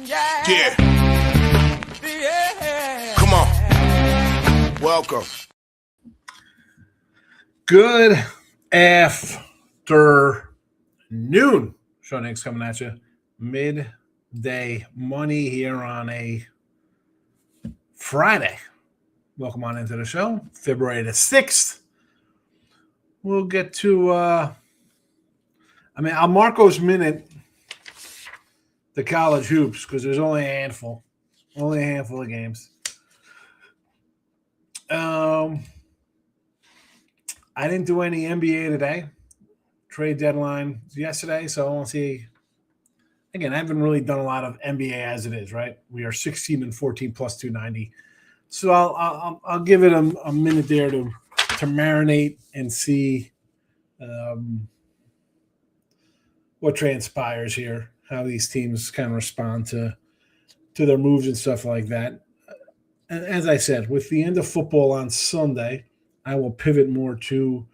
Yeah. Come on. Welcome. Good afternoon. Sean Higgs coming at you. Midday money here on a Friday. Welcome on into the show. February the 6th. We'll get to, I'll Marco's minute the college hoops because there's only a handful of games. I didn't do any NBA today. Trade deadline yesterday, so I won't see. Again, I haven't really done a lot of NBA as it is, right? We are 16-14 plus 290. So I'll give it a minute there to marinate and see what transpires here, how these teams kind of respond to their moves and stuff like that. And as I said, with the end of football on Sunday, I will pivot more to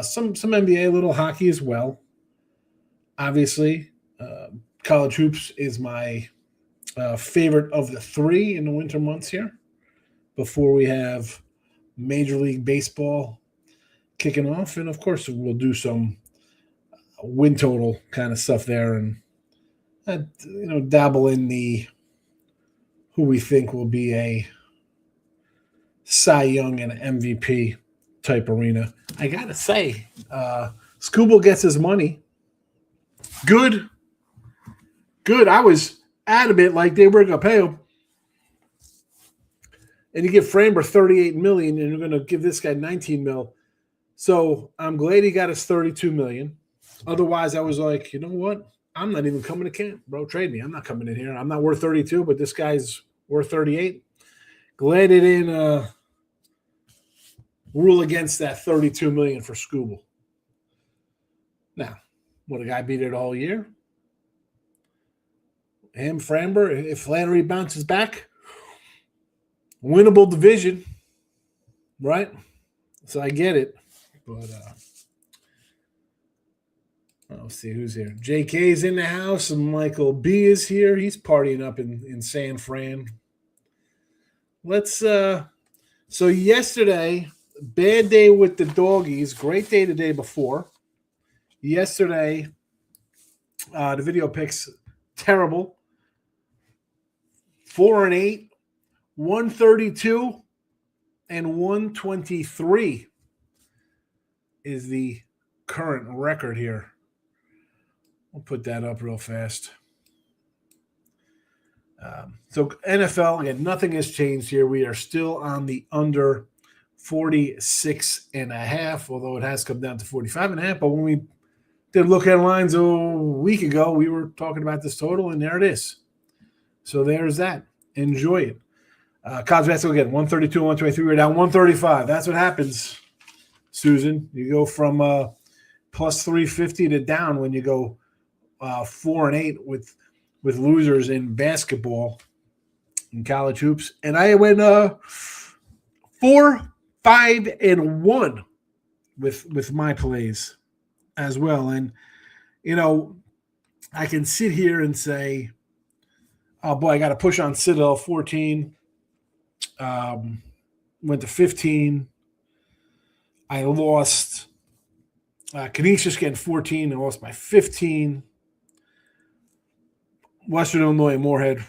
some NBA, a little hockey as well. Obviously, college hoops is my favorite of the three in the winter months here before we have Major League Baseball kicking off. And, of course, we'll do some win total kind of stuff there and, dabble in the who we think will be a Cy Young and MVP type arena. I got to say, Scooble gets his money. Good. I was adamant like they were going to pay him. And you give Framber $38 million and you're going to give this guy $19 million. So I'm glad he got his $32 million. Otherwise, I was like, you know what? I'm not even coming to camp, bro. Trade me. I'm not coming in here. I'm not worth 32, but this guy's worth 38. Glad it didn't rule against that $32 million for Scooble. Now, would a guy beat it all year? Him, Framber, if Flannery bounces back, winnable division, right? So I get it. But let's see who's here. JK's in the house and Michael B is here. He's partying up in San Fran. Let's so yesterday, bad day with the doggies, great day the day before. Yesterday, the video picks terrible. 4-8, 132, and 123 is the current record here. We'll put that up real fast. So NFL, again, nothing has changed here. We are still on the under 46.5, although it has come down to 45.5. But when we did look at lines a week ago, we were talking about this total, and there it is. So there's that. Enjoy it. College basketball again, 132, 123. We're down 135. That's what happens, Susan. You go from plus 350 to down when you go 4-8 with losers in basketball in college hoops. And I went 4-5-1 with my plays as well. And, I can sit here and say, oh, boy, I got to push on Citadel 14. Went to 15. I lost. Canisius getting 14. I lost by 15. Western Illinois and Moorhead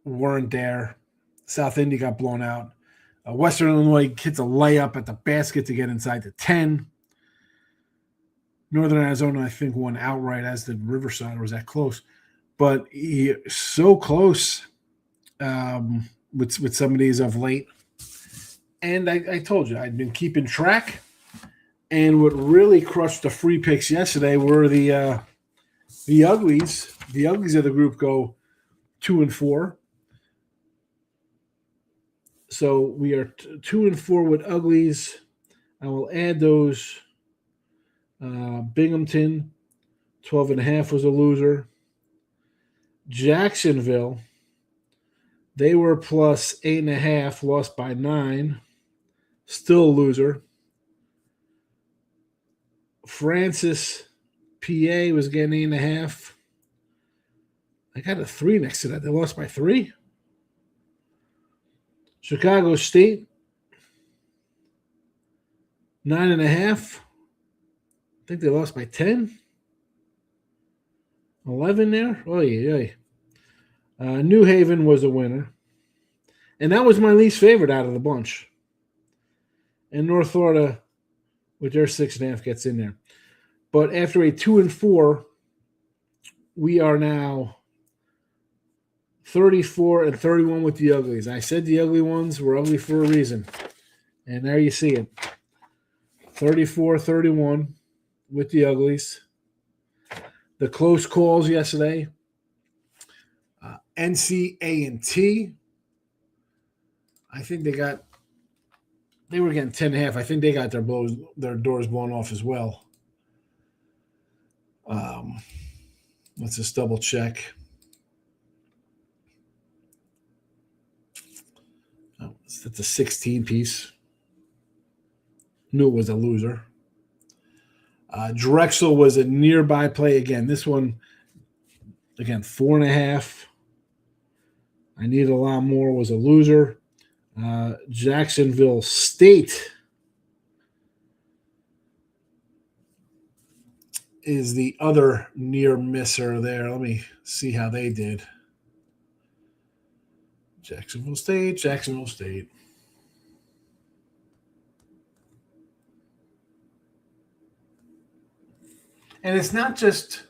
weren't there. South Indy got blown out. Western Illinois hits a layup at the basket to get inside the 10. Northern Arizona, I think, won outright, as did Riverside, or was that close? But so close with some of these of late. And I told you, I'd been keeping track. And what really crushed the free picks yesterday were the uglies. The uglies of the group go 2-4. So we are 2-4 with uglies. I will add those. Binghamton, 12.5 was a loser. Jacksonville, they were plus 8.5, lost by 9. Still a loser. Francis, PA was getting 8.5. I got a 3 next to that. They lost by 3. Chicago State, 9.5. I think they lost by 10. 11 there. Oh, yeah. New Haven was a winner. And that was my least favorite out of the bunch. And North Florida, with their 6.5, gets in there. But after a 2-4, we are now 34-31 with the uglies. I said the ugly ones were ugly for a reason. And there you see it. 34-31 with the uglies. The close calls yesterday. NC-A&T. I think they were getting 10.5. I think they got their doors blown off as well. Let's just double check. Oh, that's a 16 piece. Knew it was a loser. Drexel was a nearby play again. This one, again, 4.5. I need a lot more. Was a loser. Jacksonville State is the other near misser there. Let me see how they did. Jacksonville State. And it's not just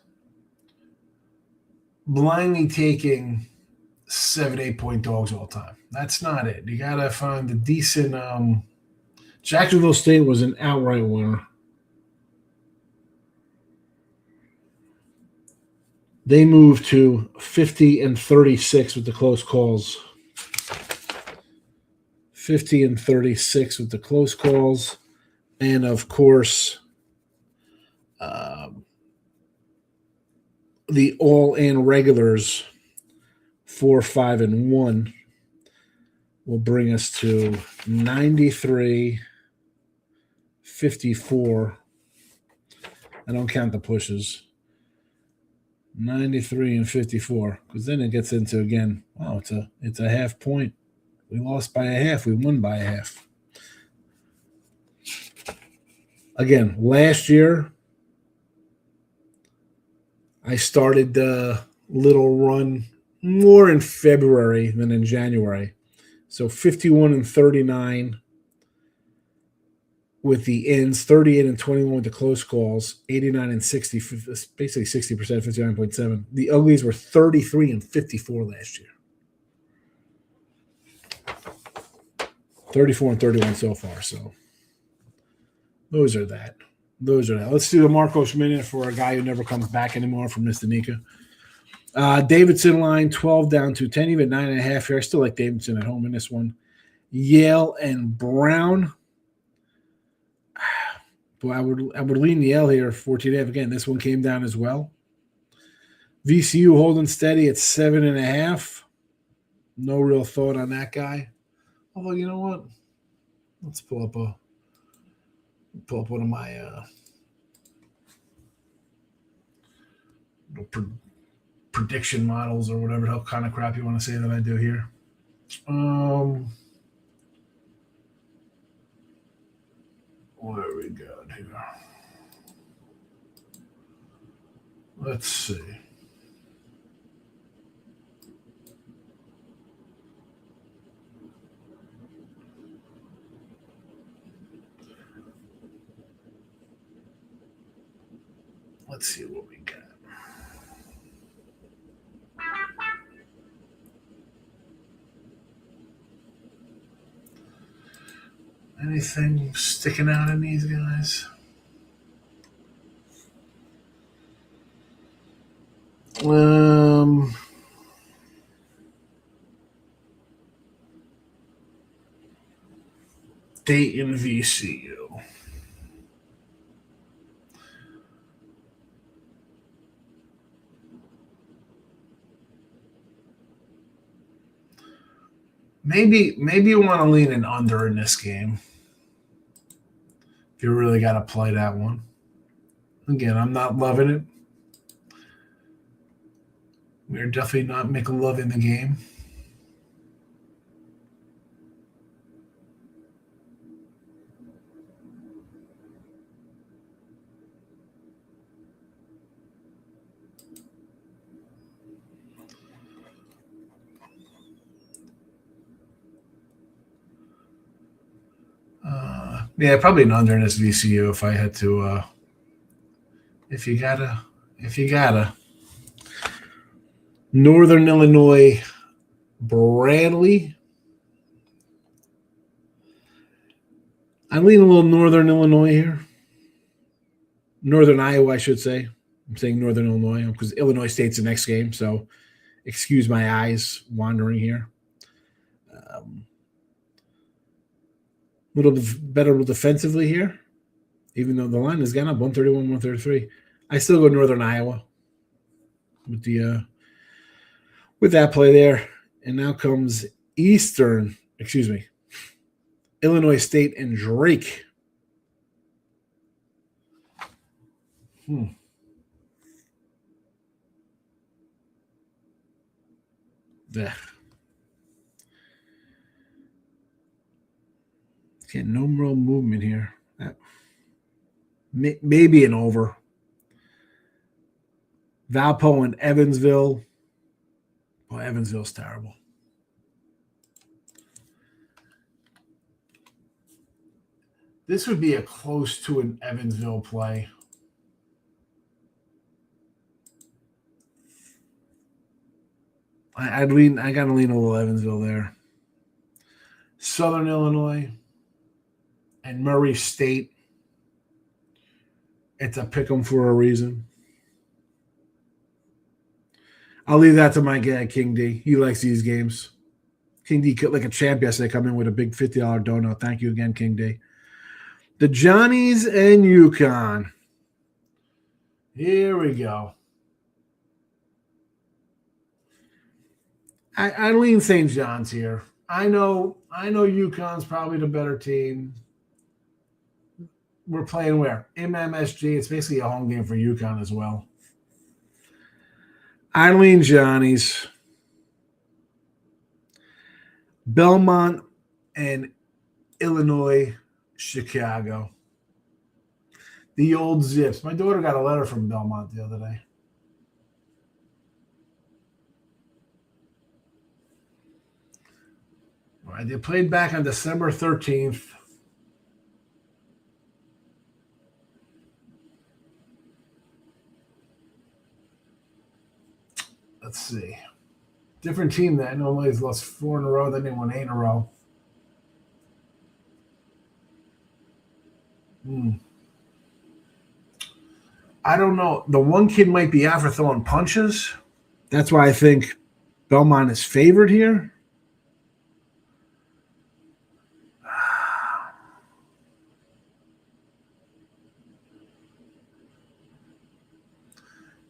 blindly taking 7-8 point dogs all the time. That's not it. You got to find a decent Jacksonville State was an outright winner. They moved to 50-36 with the close calls. 50-36 with the close calls. And, of course, the all-in regulars 4-5-1 will bring us to 93-54. I don't count the pushes. 93-54, because then it gets into, again, wow, it's a half point. We lost by a half. We won by a half. Again, last year, I started the little run more in February than in January. So 51-39 with the ends, 38-21 with the close calls, 89-60, basically 60%, 59.7. The uglies were 33-54 last year. 34-31 so far. So those are that. Let's do the Marcos minute for a guy who never comes back anymore from Mr. Nika. Davidson line 12 down to 10, even 9.5 here. I still like Davidson at home in this one. Yale and Brown. Boy, I would lean Yale here 14.5. Again, this one came down as well. VCU holding steady at 7.5. No real thought on that guy. Although, you know what? Let's pull up one of my prediction models or whatever the hell kind of crap you want to say that I do here. What are we got here? Let's see. Let's see what we got. Anything sticking out in these guys? Dayton VCU. Maybe you want to lean an under in this game. If you really got to play that one. Again, I'm not loving it. We're definitely not making love in the game. Yeah, probably an under in this VCU if I had to. If you gotta. Northern Illinois, Bradley. I lean a little Northern Illinois here. Northern Iowa, I should say. I'm saying Northern Illinois because Illinois State's the next game, so excuse my eyes wandering here. A little bit better defensively here, even though the line has gone up 131, 133. I still go Northern Iowa with the with that play there. And now comes Illinois State and Drake. Yeah. Getting no real movement here. Maybe an over. Valpo and Evansville. Well, Evansville's terrible. This would be a close to an Evansville play. I gotta lean a little Evansville there. Southern Illinois and Murray State. It's a pick 'em for a reason. I'll leave that to my guy, King D. He likes these games. King D, like a champ yesterday, come in with a big $50 donut. Thank you again, King D. The Johnnies and UConn. Here we go. I lean St. John's here. I know UConn's probably the better team. We're playing where? MMSG. It's basically a home game for UConn as well. I lean Johnnies. Belmont and Illinois, Chicago. The old Zips. My daughter got a letter from Belmont the other day. All right, they played back on December 13th. Let's see. Different team that normally has lost 4 in a row, then they won 8 in a row. I don't know. The one kid might be out for throwing punches. That's why I think Belmont is favored here.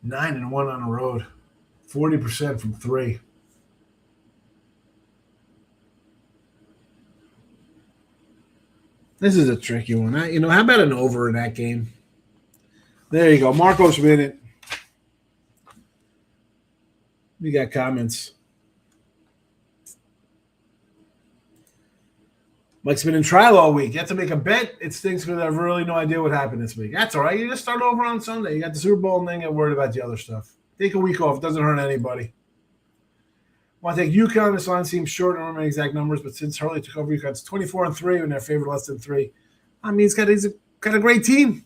Nine and 1 on the road. 40% from 3. This is a tricky one. How about an over in that game? There you go. Marcos Minute. We got comments. Mike's been in trial all week. You have to make a bet. It stinks because I have really no idea what happened this week. That's all right. You just start over on Sunday. You got the Super Bowl and then get worried about the other stuff. Take a week off. It doesn't hurt anybody. Want to take UConn. This line seems short. I don't remember exact numbers, but since Hurley took over UConn, it's 24-3 when they're favored less than 3. I mean, he's got a great team.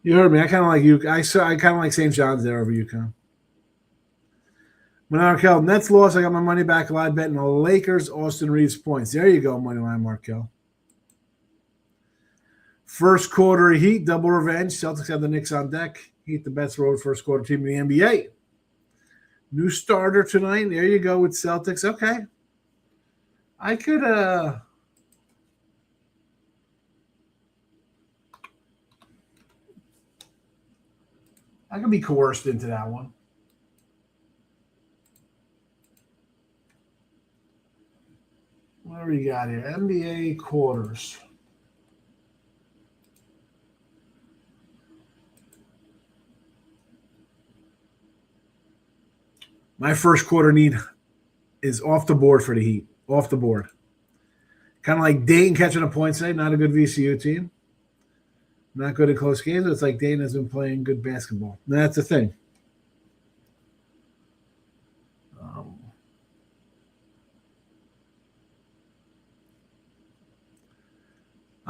You heard me. I kind of like UConn. I kind of like St. John's there over UConn. Markel, Nets lost. I got my money back live betting the Lakers, Austin Reeves points. There you go, money line, Markel. First quarter Heat, double revenge. Celtics have the Knicks on deck. Heat, the best road first quarter team in the NBA. New starter tonight. There you go with Celtics. Okay. I could be coerced into that one. What do we got here? NBA quarters. My first quarter need is off the board for the Heat. Off the board. Kind of like Dayton catching a point today. Not a good VCU team. Not good in close games. It's like Dayton has been playing good basketball. And that's the thing.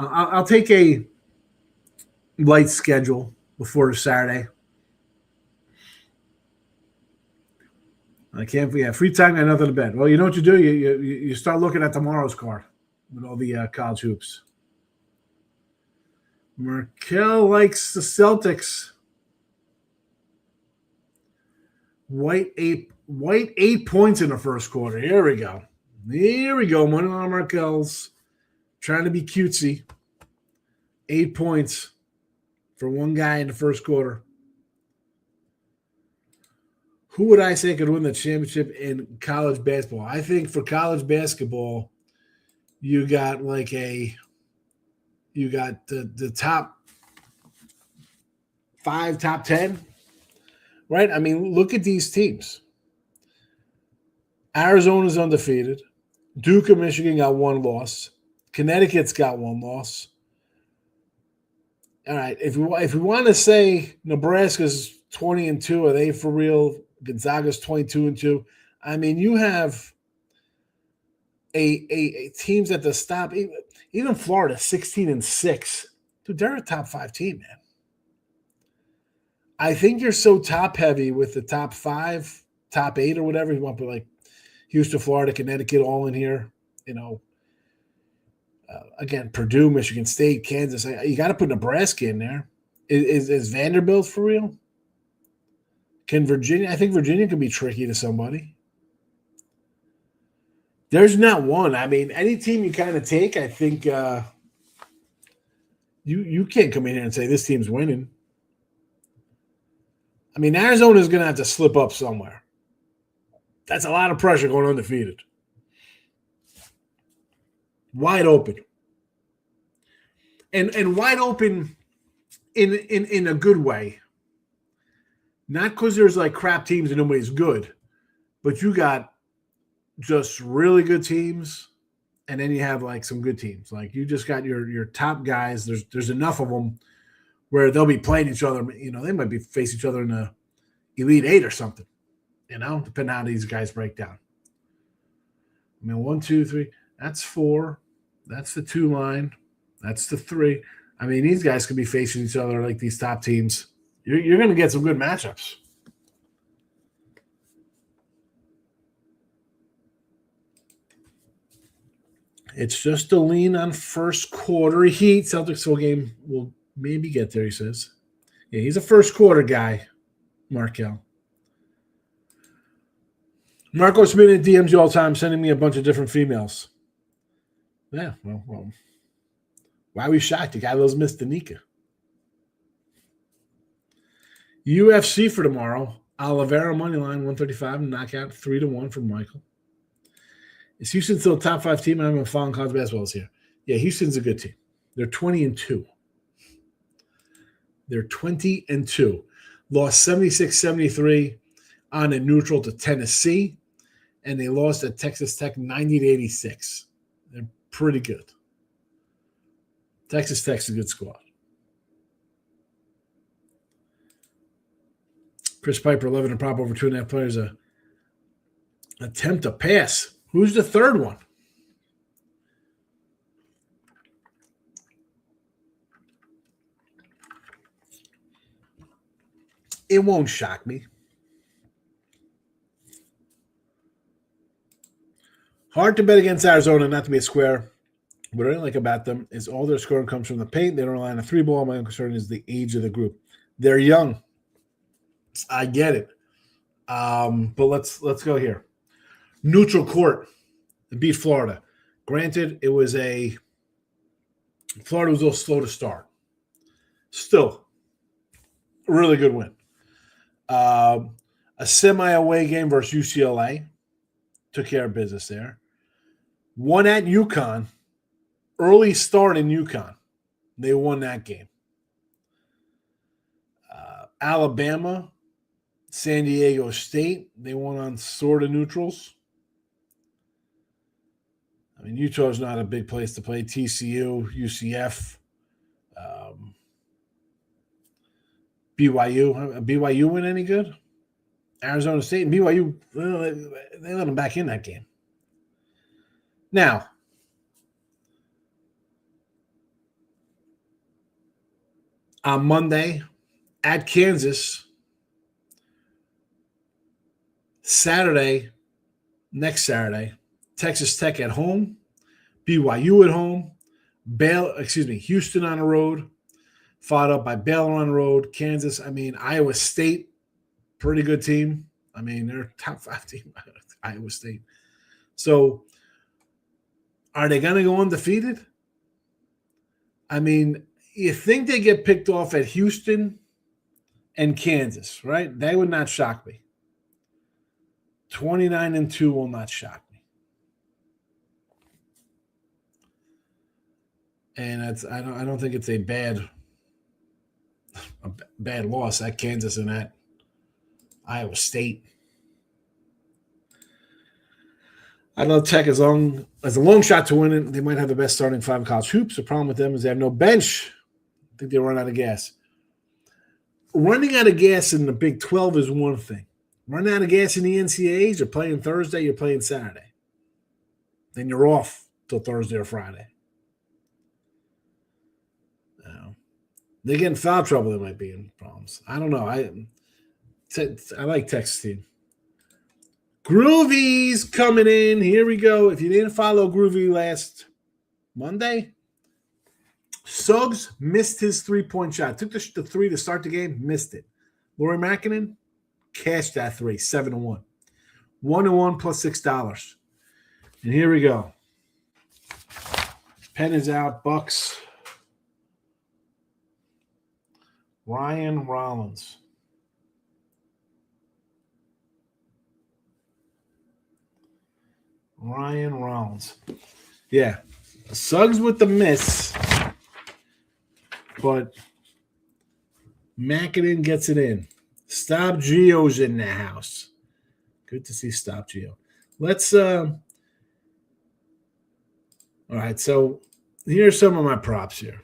I'll take a light schedule before Saturday. I can't. Yeah, free time, got nothing to bet. Well, you know what you do? You start looking at tomorrow's card with all the college hoops. Markel likes the Celtics. White 8 points in the first quarter. Here we go. Money on Markel's trying to be cutesy. 8 points for one guy in the first quarter. Who would I say could win the championship in college basketball? I think for college basketball, you got the top 5, top 10, right? I mean, look at these teams. Arizona's undefeated. Duke of Michigan got 1 loss. Connecticut's got 1 loss. All right, if we want to say Nebraska's 20-2, are they for real? Gonzaga's 22-2. I mean, you have a teams at the stop. Even Florida 16-6. Dude, they're a top 5 team, man. I think you're so top heavy with the top 5, top 8, or whatever you want to put, like Houston, Florida, Connecticut, all in here. Again, Purdue, Michigan State, Kansas. You got to put Nebraska in there. Is Vanderbilt for real? Can Virginia? I think Virginia can be tricky to somebody. There's not one. I mean, any team you kind of take, I think you can't come in here and say this team's winning. I mean, Arizona's going to have to slip up somewhere. That's a lot of pressure going undefeated. Wide open. And wide open in a good way. Not because there's like crap teams and nobody's good, but you got just really good teams, and then you have like some good teams. Like you just got your top guys. There's enough of them where they'll be playing each other. They might be face each other in the Elite 8 or something. Depending on how these guys break down. I mean, 1, 2, 3. That's 4. That's the 2 line. That's the 3. I mean, these guys could be facing each other like these top teams. You're going to get some good matchups. It's just a lean on first quarter Heat. Celtics full game will maybe get there, he says. Yeah, he's a first quarter guy, Markel. Marco's been at DMs all the time, sending me a bunch of different females. Yeah, well. Why are we shocked? The guy loves Miss Danica. UFC for tomorrow. Oliveira money line 135, knockout 3-1 from Michael. Is Houston still a top 5 team? I haven't been following college basketball this year. Yeah, Houston's a good team. They're 20-2. They're 20-2. Lost 76-73 on a neutral to Tennessee, and they lost at Texas Tech 90-86. They're pretty good. Texas Tech's a good squad. Chris Piper, 11 and prop over 2.5 players. Attempt to pass. Who's the third one? It won't shock me. Hard to bet against Arizona, not to be a square. What I like about them is all their scoring comes from the paint. They don't rely on a 3-ball. My only concern is the age of the group. They're young. I get it. But let's go here. Neutral court beat Florida. Granted, Florida was a little slow to start. Still, a really good win. A semi-away game versus UCLA. Took care of business there. One at UConn. Early start in UConn. They won that game. Alabama San Diego State, they won on sort of neutrals. I mean, Utah's not a big place to play. TCU, UCF, BYU. BYU win any good? Arizona State and BYU, well, they let them back in that game. Now, on Monday at Kansas, next Saturday, Texas Tech at home, BYU at home, Houston on the road, followed up by Baylor on the road, Kansas. I mean, Iowa State, pretty good team. I mean, they're a top 5 team, Iowa State. So, are they going to go undefeated? I mean, you think they get picked off at Houston and Kansas, right? That would not shock me. 29-2 will not shock me. And I don't think it's a bad loss at Kansas and at Iowa State. I love Tech as a long shot to win it. They might have the best starting 5 in college hoops. The problem with them is they have no bench. I think they run out of gas. Running out of gas in the Big 12 is one thing. Running out of gas in the NCAAs, you're playing Thursday, you're playing Saturday. Then you're off till Thursday or Friday. They get in foul trouble, they might be in problems. I don't know. I like Texas team. Groovy's coming in. Here we go. If you didn't follow Groovy last Monday, Suggs missed his 3-point shot. Took the 3 to start the game, missed it. Laurie Markkinen cashed that 3, 7-1. 1-1 plus $6. And here we go. Pen is out. Bucks. Ryan Rollins. Yeah. Suggs with the miss. But Markkinen gets it in. Stop Gio's in the house. Good to see Stop Gio. Let's all right, so here's some of my props here.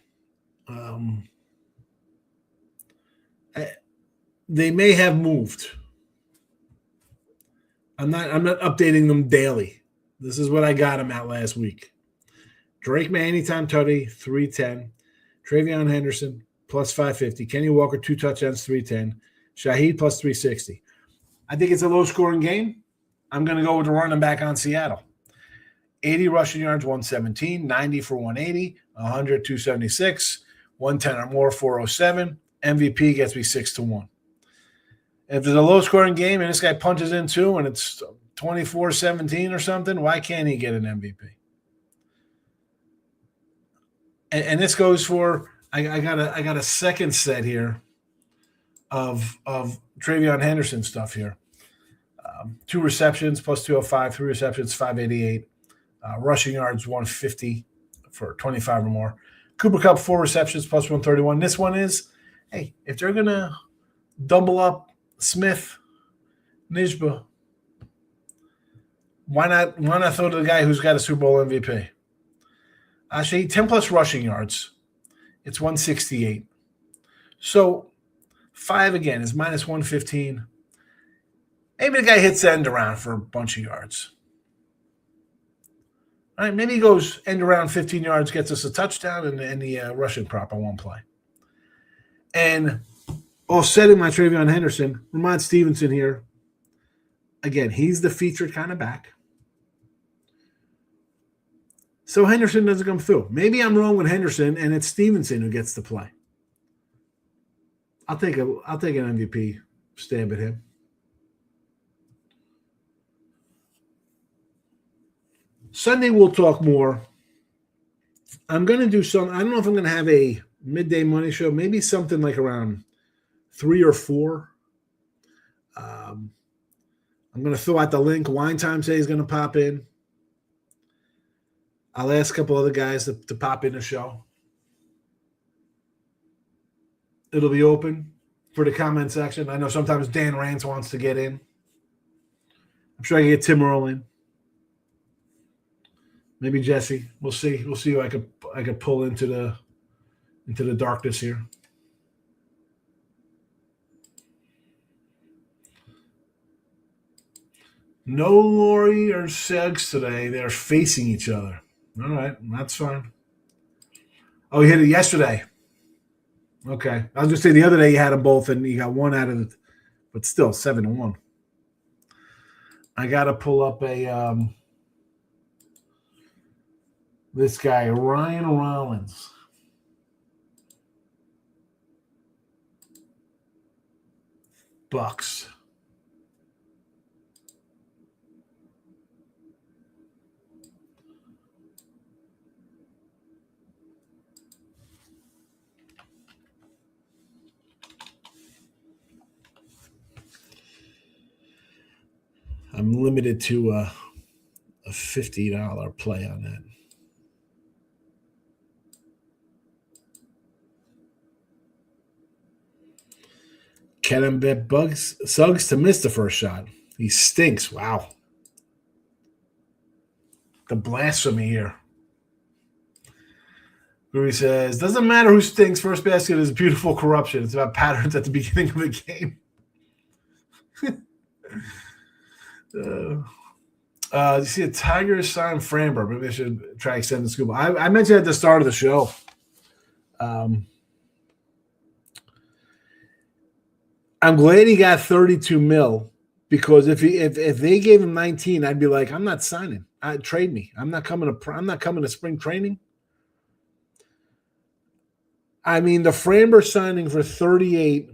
They may have moved. I'm not updating them daily. This is what I got them at last week. Drake May anytime tutty, 310. Travion Henderson, plus 550. Kenny Walker, 2 touchdowns, 310. Shaheed, plus 360. I think it's a low-scoring game. I'm going to go with the running back on Seattle. 80 rushing yards, 117. 90 for 180. 100, 276. 110 or more, 407. MVP gets me 6-1. If there's a low-scoring game and this guy punches in 2 and it's 24-17 or something, why can't he get an MVP? And this goes for I got a second set here of Travion Henderson stuff here. 2 receptions plus 205, 3 receptions, 588. Rushing yards, 150 for 25 or more. Cooper Kupp, 4 receptions plus 131. This one is, hey, if they're going to double up Smith, Nijba, why not throw to the guy who's got a Super Bowl MVP? Actually, 10 plus rushing yards. It's 168. So 5 again is minus 115. Maybe the guy hits the end around for a bunch of yards. All right, maybe he goes end around 15 yards, gets us a touchdown, and the rushing prop on one play. And offsetting my Travion Henderson, Ramon Stevenson here. Again, he's the featured kind of back. So Henderson doesn't come through. Maybe I'm wrong with Henderson, and it's Stevenson who gets to play. I'll take an MVP stab at him. Sunday we'll talk more. I'm going to do some. I don't know if I'm going to have a midday money show. Maybe something like around 3 or 4. I'm going to fill out the link. Wine Time today is going to pop in. I'll ask a couple other guys to pop in the show. It'll be open for the comment section. I know sometimes Dan Rance wants to get in. I'm sure I can get Tim Earl in. Maybe Jesse. We'll see. We'll see who I could pull into the darkness here. No Lori or Segs today. They're facing each other. All right, that's fine. Oh, he hit it yesterday. Okay. I was going to say the other day you had them both and you got one out of it, but still 7-1. I got to pull up this guy, Ryan Rollins. Bucks. I'm limited to a $50 play on that. pnp.buzz Suggs to miss the first shot. He stinks. Wow. The blasphemy here. Groovy says, doesn't matter who stinks. First basket is beautiful corruption. It's about patterns at the beginning of the game. You see a Tigers sign Framber. Maybe I should try extending the scoop. I mentioned at the start of the show. I'm glad he got 32 mil because if they gave him 19, I'd be like, I'm not signing. Trade me. I'm not coming to spring training. I mean, the Framber signing for 38,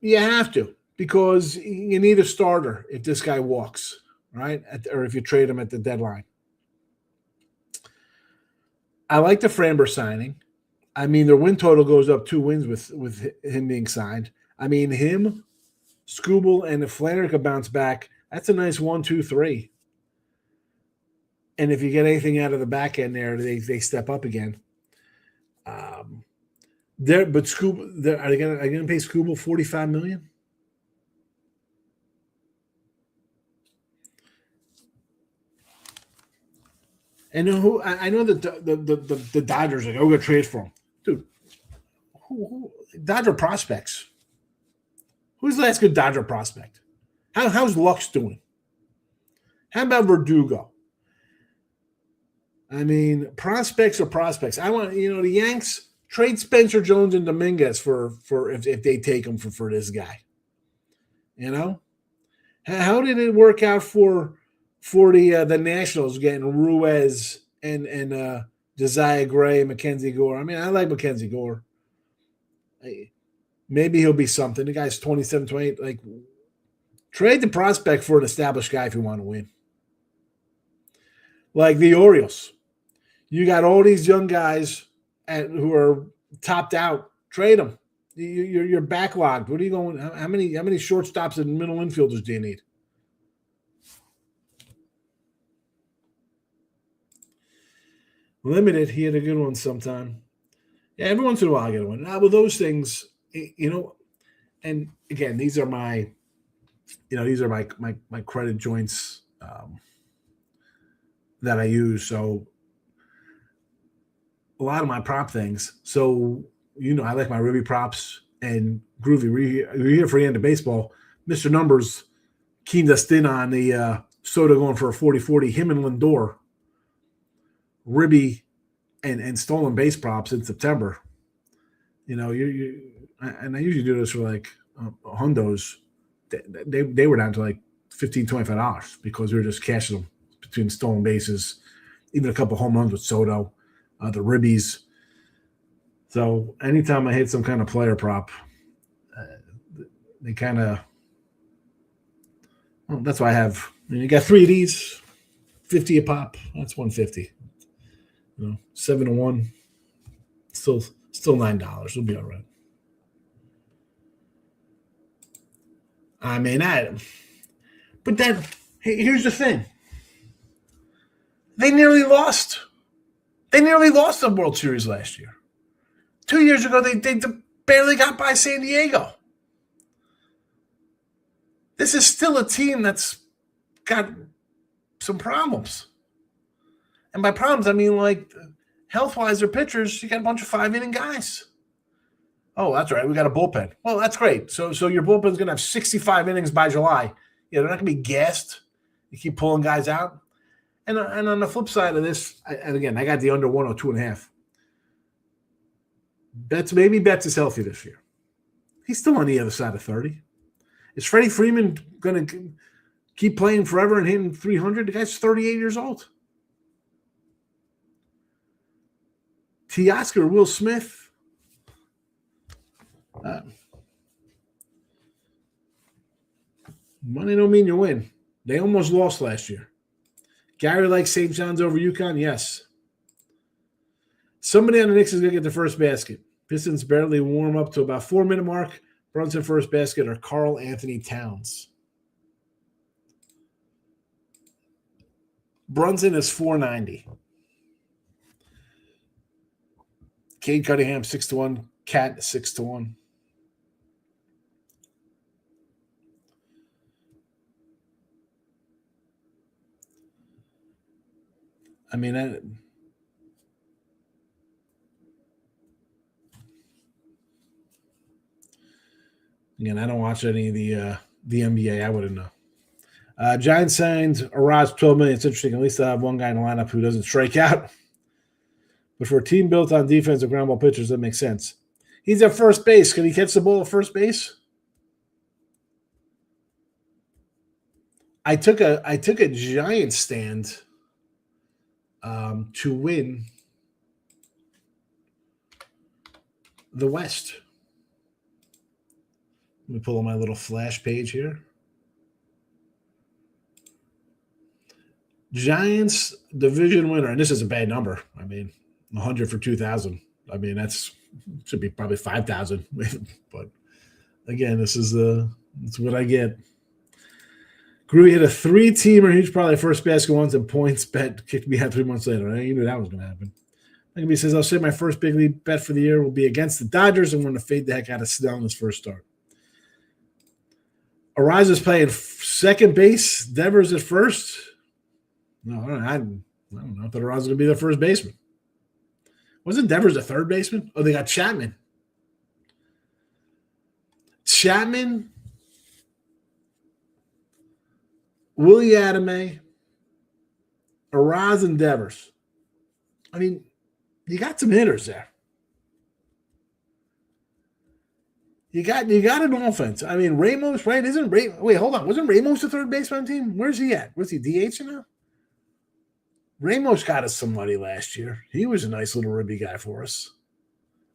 you have to. Because you need a starter if this guy walks, right? Or if you trade him at the deadline. I like the Framber signing. I mean, their win total goes up 2 wins with him being signed. I mean, him, Skubal, and if Flannery could bounce back, that's a nice 1, 2, 3. And if you get anything out of the back end there, they step up again. But Skubal, are they going to pay Skubal $45 million? And who I know that the Dodgers are like, we're going to trade for him. Dude, who Dodger prospects. Who's the last good Dodger prospect? How's Lux doing? How about Verdugo? I mean, prospects are prospects. I want, the Yanks trade Spencer Jones and Dominguez for if they take him for this guy. How did it work out for the Nationals getting Ruiz and Josiah Gray, Mackenzie Gore? I mean, I like Mackenzie Gore. Maybe he'll be something. The guy's 27, 28. Like, trade the prospect for an established guy if you want to win. Like the Orioles. You got all these young guys who are topped out. Trade them. You're backlogged. What are you going? How many shortstops and middle infielders do you need? Limited. He had a good one sometime. Yeah, every once in a while I get one. Now with those things, and again, these are my credit joints that I use. So a lot of my prop things. So I like my Ruby props and Groovy. We're here for the end of baseball. Mr. Numbers keyed us in on the Soto going for a 40-40. Him and Lindor. Ribby and stolen base props in September. And I usually do this for like hundos. They were down to like $15, $25 because we were just cashing them between stolen bases, even a couple home runs with Soto, the Ribbies. So anytime I hit some kind of player prop, they kind of that's why I have. You got 3 of these, 50 a pop. That's $150. 7-1, still $9. It'll be all right. I mean, but here's the thing. They nearly lost. They nearly lost the World Series last year. 2 years ago, they barely got by San Diego. This is still a team that's got some problems. And by problems, I mean like health-wise, their pitchers, you got a bunch of 5-inning guys. Oh, that's right. We got a bullpen. Well, that's great. So your bullpen's going to have 65 innings by July. Yeah, they're not going to be gassed. You keep pulling guys out. And on the flip side of this, and again, I got the under 102.5. Betts is healthy this year. He's still on the other side of 30. Is Freddie Freeman going to keep playing forever and hitting 300? The guy's 38 years old. Teoscar, Will Smith. Money don't mean you win. They almost lost last year. Gary likes St. John's over UConn? Yes. Somebody on the Knicks is going to get the first basket. Pistons barely warm up to about 4-minute mark. Brunson first basket or Karl Anthony Towns. Brunson is $4.90. Cade Cunningham 6-1. Cat 6-1. I mean, again, I don't watch any of the NBA. I wouldn't know. Giants signed Araz $12 million. It's interesting. At least I have one guy in the lineup who doesn't strike out. But for a team built on defensive ground ball pitchers, that makes sense. He's at first base. Can he catch the ball at first base? I took a Giants stand to win the West. Let me pull on my little flash page here. Giants division winner, and this is a bad number. I mean, 100 for 2,000. I mean, should be probably 5,000. But again, that's what I get. Grew hit a 3-teamer. He's probably first basket once and points bet kicked me out 3 months later. You knew that was going to happen. He says, I'll say my first big league bet for the year will be against the Dodgers. I'm going to fade the heck out of Snell in his first start. Arise is playing second base. Devers at first. No, I don't know. I thought Arise was going to be their first baseman. Wasn't Devers a third baseman? Oh, they got Chapman. Willie Adame, Araz, and Devers. I mean, you got some hitters there. You got an offense. I mean, Ramos, right? Wait, hold on. Wasn't Ramos the third baseman team? Where's he at? Was he DH now? Ramos got us some money last year. He was a nice little ribby guy for us.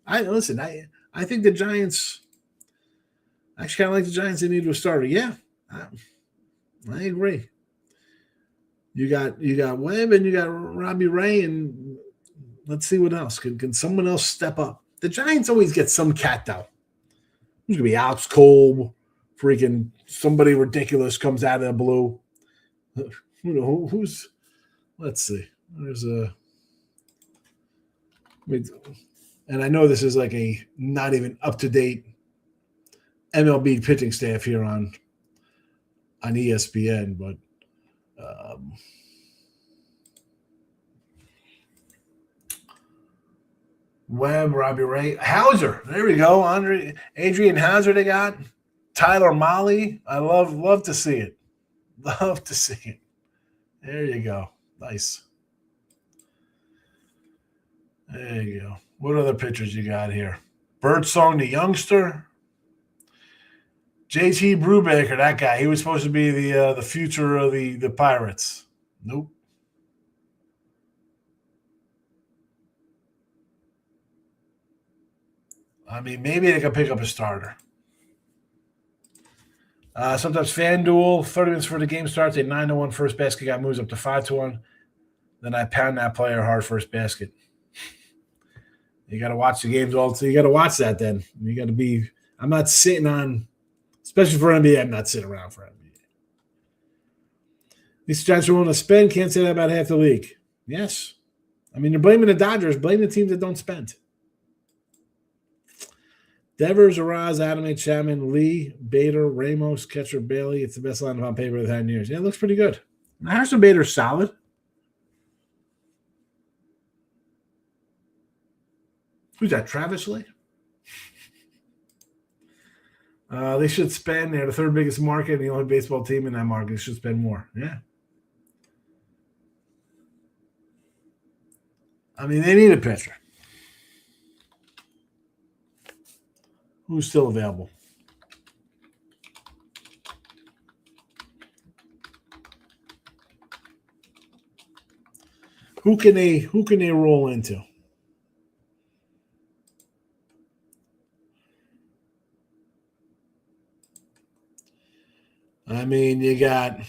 I think the Giants. I actually kind of like the Giants. They need a starter. Yeah, I agree. You got Webb and you got Robbie Ray, and let's see what else. Can someone else step up? The Giants always get some cat though. Who's gonna be Alex Cole? Freaking somebody ridiculous comes out of the blue. Who's? Let's see. There's and I know this is like a not even up to date MLB pitching staff here on ESPN, but Webb, Robbie Ray, Hauser. There we go. Adrian Hauser they got. Tyler Molly. I love to see it. Love to see it. There you go. Nice. There you go. What other pitchers you got here? Birdsong, the youngster. JT Brubaker, that guy. He was supposed to be the future of the Pirates. Nope. I mean, maybe they can pick up a starter. Sometimes FanDuel, 30 minutes before the game starts, a 9-1 first basket guy moves up to 5-1. Then I pound that player hard first basket. You got to watch the games all. So you got to watch that then. You got to be – I'm not sitting on – especially for NBA, I'm not sitting around for NBA. These Giants are willing to spend. Can't say that about half the league. Yes. I mean, you're blaming the Dodgers. Blame the teams that don't spend. Devers, Araz, Adame, Chapman, Lee, Bader, Ramos, Ketcher, Bailey. It's the best lineup on paper they've had in years. Yeah, it looks pretty good. Harrison Bader's solid. Who's that, Travis Lee? They should spend. They're the third biggest market and the only baseball team in that market. They should spend more. Yeah. I mean, they need a pitcher. Who's still available? Who can they roll into? I mean, you got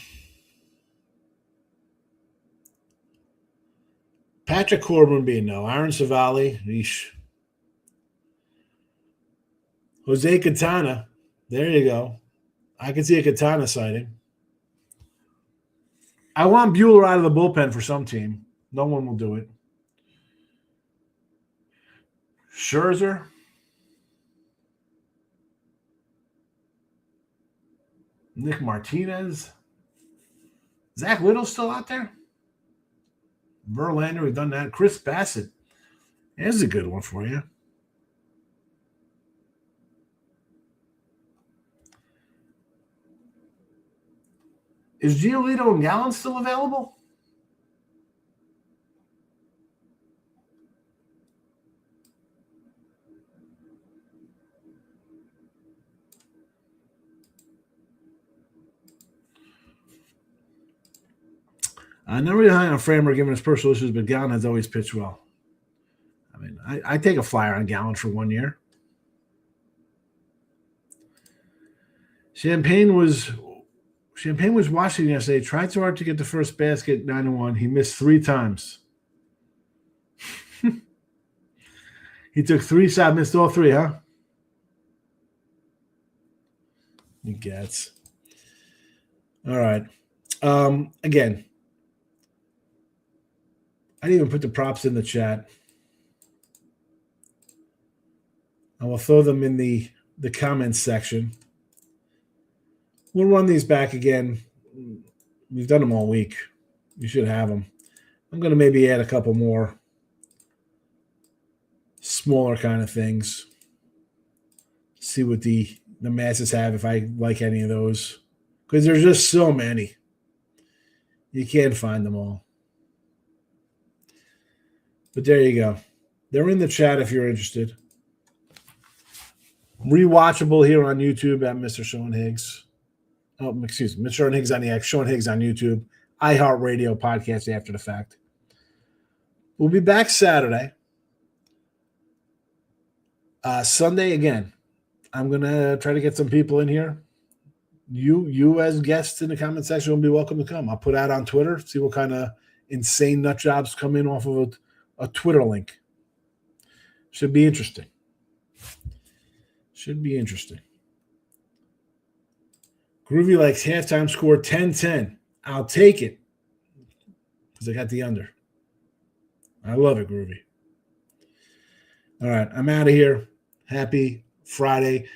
Patrick Corbin being no. Aaron Savali. Eesh. Jose Quintana. There you go. I can see a Quintana sighting. I want Bueller out of the bullpen for some team. No one will do it. Scherzer. Nick Martinez. Zach Little's still out there? Verlander, we've done that. Chris Bassett. There's a good one for you. Is Giolito and Gallen still available? I'm not really high on Framber given his personal issues, but Gallen has always pitched well. I mean, I take a flyer on Gallen for 1 year. Champagne was watching yesterday. Tried so hard to get the first basket 9-1. He missed 3 times. He took 3 shots, missed all 3, huh? He gets. All right. Again, I didn't even put the props in the chat. I will throw them in the comments section. We'll run these back again. We've done them all week. You should have them. I'm going to maybe add a couple more smaller kind of things. See what the masses have, if I like any of those. Because there's just so many. You can't find them all. But there you go. They're in the chat if you're interested. Rewatchable here on YouTube at Mr. Sean Higgs. Oh, excuse me. Mr. Sean Higgs on the X. Sean Higgs on YouTube. iHeartRadio podcast after the fact. We'll be back Saturday. Sunday, again, I'm going to try to get some people in here. You as guests in the comment section will be welcome to come. I'll put out on Twitter, see what kind of insane nut jobs come in off of a Twitter link. Should be interesting. Groovy likes halftime score 10-10. I'll take it because I got the under. I love it, Groovy. All right, I'm out of here. Happy Friday.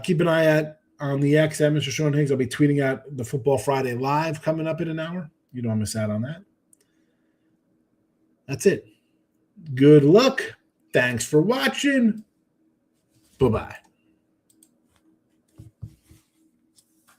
Keep an eye out on the X at Mr. Sean Higgs. I'll be tweeting out the Football Friday Live coming up in an hour. You don't miss out on that. That's it. Good luck. Thanks for watching. Bye-bye.